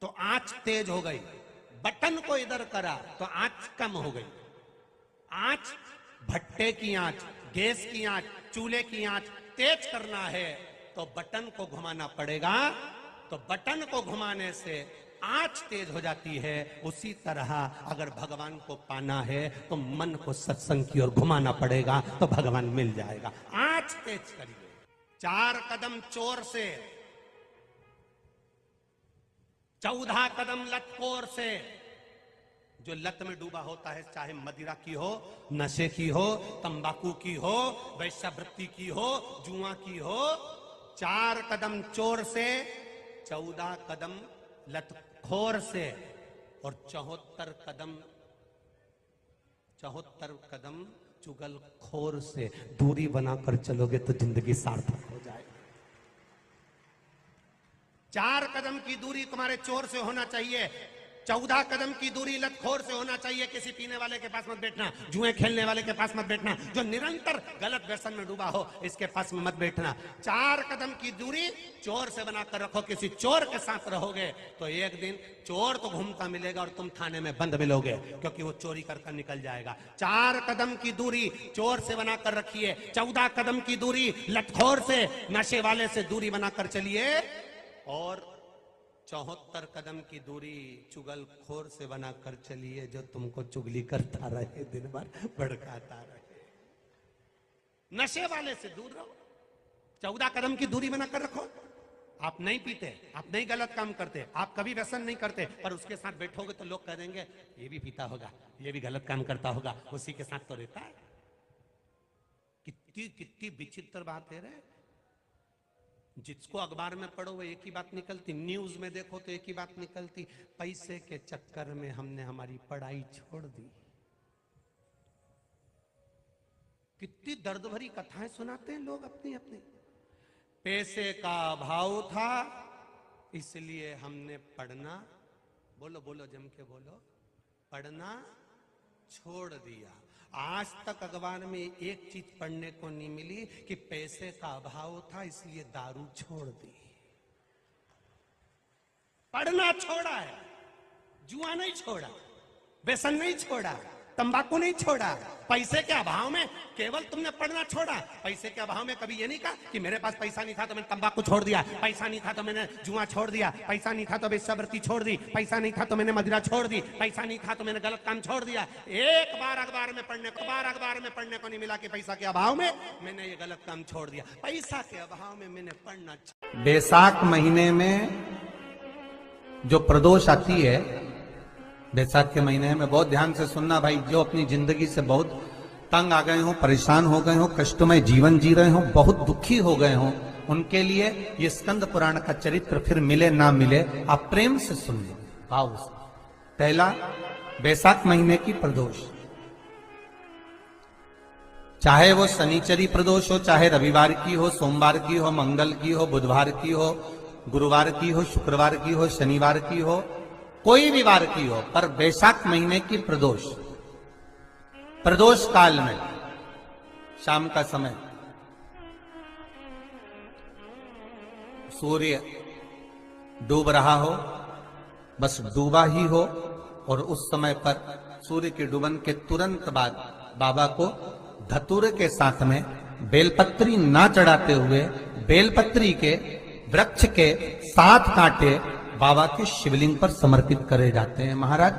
तो आंच तेज हो गई, बटन को इधर करा तो आंच कम हो गई। आंच, भट्टे की आंच, गैस की आंच, चूल्हे की आंच तेज करना है तो बटन को घुमाना पड़ेगा। तो बटन को घुमाने से आंच तेज हो जाती है। उसी तरह अगर भगवान को पाना है तो मन को सत्संग की ओर घुमाना पड़ेगा, तो भगवान मिल जाएगा। आंच तेज करिए। 4 कदम चोर से, 14 कदम लतखोर से। जो लत में डूबा होता है, चाहे मदिरा की हो, नशे की हो, तंबाकू की हो, वैश्यावृत्ति की हो, जुआ की हो। 4 कदम चोर से, 14 कदम लतखोर से और 74 कदम चुगलखोर से दूरी बनाकर चलोगे तो जिंदगी सार्थक हो जाएगी। 4 कदम की दूरी तुम्हारे चोर से होना चाहिए, 14 कदम की दूरी लतखोर से होना चाहिए। किसी पीने वाले के पास मत बैठना, जुए खेलने वाले के पास मत बैठना, जो निरंतर गलत व्यसन में डूबा हो इसके पास में मत बैठना। 4 कदम की दूरी चोर से बनाकर रखो। किसी चोर के साथ रहोगे तो एक दिन चोर तो घूमता मिलेगा और तुम थाने में बंद मिलोगे, क्योंकि वो चोरी कर निकल जाएगा। 4 कदम की दूरी चोर से बनाकर रखिए, 14 कदम की दूरी लतखोर से, नशे वाले से दूरी बनाकर चलिए और 74 कदम की दूरी चुगलखोर से बनाकर चलिए, जो तुमको चुगली करता रहे, दिन भर भड़काता रहे। नशे वाले से दूर रहो, 14 कदम की दूरी बनाकर रखो। आप नहीं पीते, आप नहीं गलत काम करते, आप कभी व्यसन नहीं करते, पर उसके साथ बैठोगे तो लोग कह देंगे ये भी पीता होगा, ये भी गलत काम करता होगा, उसी के साथ तो रहता है। कितनी कितनी विचित्र बात है रे। जिसको अखबार में पढ़ो वो एक ही बात निकलती, न्यूज में देखो तो एक ही बात निकलती, पैसे के चक्कर में हमने हमारी पढ़ाई छोड़ दी। कितनी दर्द भरी कथाएं सुनाते हैं लोग अपनी अपनी। पैसे का अभाव था इसलिए हमने पढ़ना, बोलो बोलो जम के बोलो, पढ़ना छोड़ दिया। आज तक अखबार में एक चीज पढ़ने को नहीं मिली कि पैसे का अभाव था इसलिए दारू छोड़ दी। पढ़ना छोड़ा है, जुआ नहीं छोड़ा, व्यसन नहीं छोड़ा, तंबाकू नहीं छोड़ा। पैसे के अभाव में केवल तुमने पढ़ना छोड़ा। पैसे के अभाव में कभी ये नहीं कहा कि मेरे पास पैसा नहीं था तो मैंने तंबाकू छोड़ दिया, पैसा नहीं था तो मैंने जुआ छोड़ दिया, पैसा नहीं था तो वेश्यावृत्ति छोड़ दी, पैसा नहीं था तो मैंने मदिरा छोड़ दी, पैसा नहीं था तो मैंने गलत काम छोड़ दिया। एक बार अखबार में पढ़ने को नहीं मिला कि पैसा के अभाव में मैंने ये गलत काम छोड़ दिया। पैसा के अभाव में मैंने पढ़ना। बैसाख महीने में जो प्रदोष आती है, बैसाख के महीने में बहुत ध्यान से सुनना भाई, जो अपनी जिंदगी से बहुत तंग आ गए हो, परेशान हो गए हो, कष्टमय जीवन जी रहे हो, बहुत दुखी हो गए हो, उनके लिए ये स्कंद पुराण का चरित्र फिर मिले ना मिले आप प्रेम से सुन लो, भाव से। पहला, बैसाख महीने की प्रदोष, चाहे वो शनिचरी प्रदोष हो, चाहे रविवार की हो, सोमवार की हो, मंगल की हो, बुधवार की हो, गुरुवार की हो, शुक्रवार की हो, शनिवार की हो, कोई भी वार की हो, पर बैसाख महीने की प्रदोष, प्रदोष काल में शाम का समय सूर्य डूब रहा हो, बस डूबा ही हो, और उस समय पर सूर्य के डूबन के तुरंत बाद बाबा को धतूरे के साथ में बेलपत्री ना चढ़ाते हुए बेलपत्री के वृक्ष के 7 कांटे बाबा के शिवलिंग पर समर्पित करे जाते हैं। महाराज,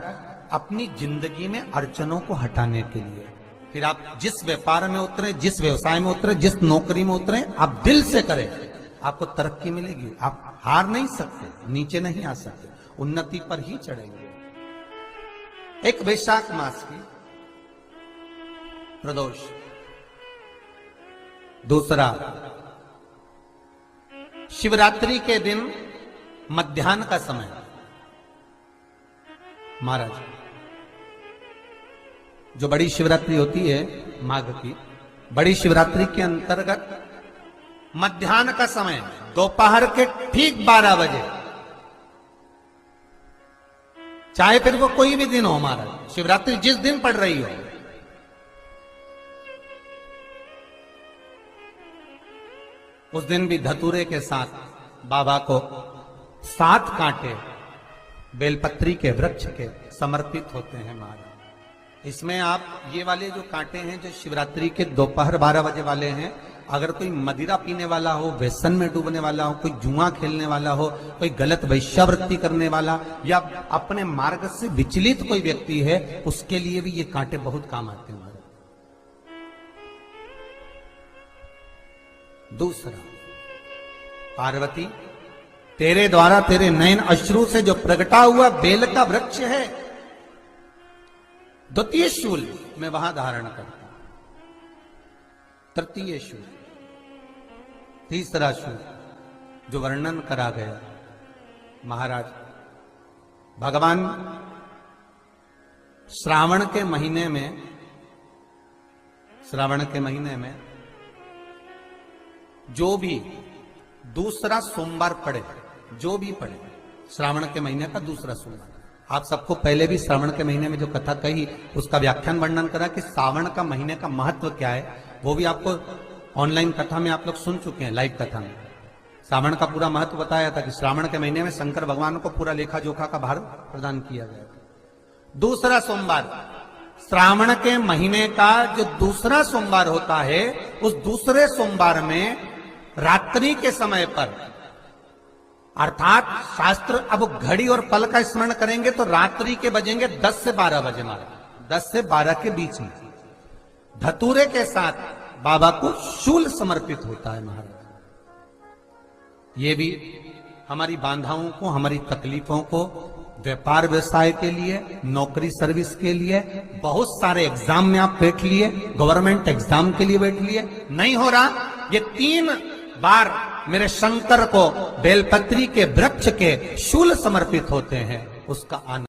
अपनी जिंदगी में अड़चनों को हटाने के लिए, फिर आप जिस व्यापार में उतरे, जिस व्यवसाय में उतरे, जिस नौकरी में उतरे, आप दिल से करें, आपको तरक्की मिलेगी। आप हार नहीं सकते, नीचे नहीं आ सकते, उन्नति पर ही चढ़ेंगे। एक वैशाख मास की प्रदोष। दूसरा, शिवरात्रि के दिन मध्याह्न का समय। महाराज, जो बड़ी शिवरात्रि होती है माघ की, बड़ी शिवरात्रि के अंतर्गत मध्याह्न का समय, दोपहर के ठीक 12 बजे, चाहे फिर वो कोई भी दिन हो, महाराज शिवरात्रि जिस दिन पड़ रही हो, उस दिन भी धतूरे के साथ बाबा को 7 कांटे बेलपत्री के वृक्ष के समर्पित होते हैं महाराज। इसमें आप ये वाले जो कांटे हैं जो शिवरात्रि के दोपहर 12 बजे वाले हैं, अगर कोई मदिरा पीने वाला हो, व्यसन में डूबने वाला हो, कोई जुआ खेलने वाला हो, कोई गलत वैश्यावृत्ति करने वाला या अपने मार्ग से विचलित कोई व्यक्ति है, उसके लिए भी ये कांटे बहुत काम आते हैं महाराज। दूसरा, पार्वती तेरे द्वारा तेरे नयन अश्रु से जो प्रगटा हुआ बेल का वृक्ष है, द्वितीय शूल मैं वहां धारण करता हूं, तृतीय शूल, तीसरा शूल जो वर्णन करा गया महाराज। भगवान श्रावण के महीने में जो भी दूसरा सोमवार पड़े, जो भी पड़े श्रावण के महीने का दूसरा सोमवार, आप सबको पहले भी श्रावण के महीने में जो कथा कही उसका व्याख्यान वर्णन करा कि श्रावण का महीने का महत्व क्या है, वो भी आपको ऑनलाइन कथा में आप लोग सुन चुके हैं। लाइव कथा में श्रावण का पूरा महत्व बताया था कि श्रावण के महीने में शंकर भगवान को पूरा लेखा जोखा का भार प्रदान किया गया था। दूसरा सोमवार, श्रावण के महीने का जो दूसरा सोमवार होता है, उस दूसरे सोमवार में रात्रि के समय पर, अर्थात शास्त्र अब घड़ी और पल का स्मरण करेंगे तो रात्रि के बजेंगे 10 से 12 बजे महाराज, 10 से 12 के बीच में धतूरे के साथ बाबा को शूल समर्पित होता है महाराज। ये भी हमारी बाधाओं को, हमारी तकलीफों को, व्यापार व्यवसाय के लिए, नौकरी सर्विस के लिए, बहुत सारे एग्जाम में आप बैठ लिए, गवर्नमेंट एग्जाम के लिए बैठ लिए, नहीं हो रहा, ये 3 बार मेरे शंकर को बेलपत्री के वृक्ष के शूल समर्पित होते हैं, उसका आनंद